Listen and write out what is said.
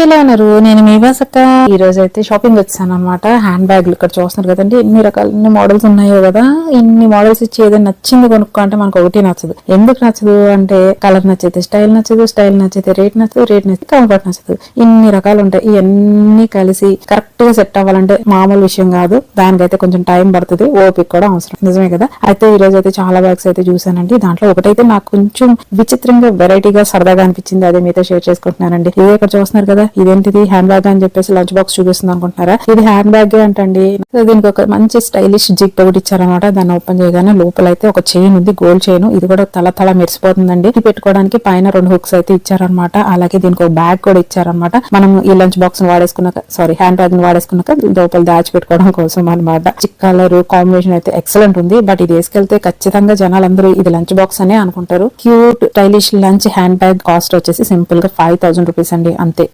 ఎలా ఉన్నారు? నేను మీ వాసక్క. ఈ రోజు అయితే షాపింగ్ వచ్చాను అనమాట. హ్యాండ్ బ్యాగ్లు ఇక్కడ చూస్తున్నారు కదండి, ఎన్ని రకాల ఎన్ని మోడల్స్ ఉన్నాయో కదా. ఇన్ని మోడల్స్ ఇచ్చి ఏదైనా నచ్చింది కొనుక్కో అంటే మనకు ఒకటి నచ్చదు. ఎందుకు నచ్చదు అంటే కలర్ నచ్చితే స్టైల్ నచ్చదు, స్టైల్ నచ్చితే రేట్ నచ్చదు, రేట్ నచ్చితే కంఫర్ట్ నచ్చదు. ఇన్ని రకాలు ఉంటాయి. ఇవన్నీ కలిసి కరెక్ట్ గా సెట్ అవ్వాలంటే మామూలు విషయం కాదు. దానికైతే కొంచెం టైం పడుతుంది, ఓపిక కూడా అవసరం. నిజమే కదా. అయితే ఈ రోజు అయితే చాలా బ్యాగ్స్ అయితే చూసానండి. దాంట్లో ఒకటైతే నాకు కొంచెం విచిత్రంగా వెరైటీగా సరదాగా అనిపించింది, అదే మీతో షేర్ చేసుకుంటున్నానండి. ఇదే ఇక్కడ చూస్తున్నారు కదా, ఇదేంటిది హ్యాండ్ బ్యాగ్ అని చెప్పేసి లంచ్ బాక్స్ చూపిస్తుంది అనుకుంటున్నారా? ఇది హ్యాండ్ బ్యాగ్ అంటండి. దీనికి ఒక మంచి స్టైలిష్ జిప్ ఒకటి ఇచ్చారనమాట. దాన్ని ఓపెన్ చేయగానే లోపల అయితే ఒక చైన్ ఉంది, గోల్డ్ చైన్. ఇది కూడా తల మెరిసిపోతుందండి. ఇది పెట్టుకోవడానికి పైన 2 హుక్స్ అయితే ఇచ్చారనమాట. అలాగే దీనికి ఒక బ్యాగ్ కూడా ఇచ్చారనమాట. మనం ఈ లంచ్ బాక్స్ హ్యాండ్ బ్యాగ్ ని వాడేసుకున్నాక లోపల దాచి పెట్టుకోవడం కోసం అనమాట. కలర్ కాంబినేషన్ అయితే ఎక్సలెంట్ ఉంది. బట్ ఇది వేసుకెళ్తే ఖచ్చితంగా జనాలందరూ ఇది లంచ్ బాక్స్ అనే అనుకుంటారు. Cute stylish lunch hand bag cost వచ్చేసి సింపుల్ గా 5000 రూపీస్ అండి, అంతే.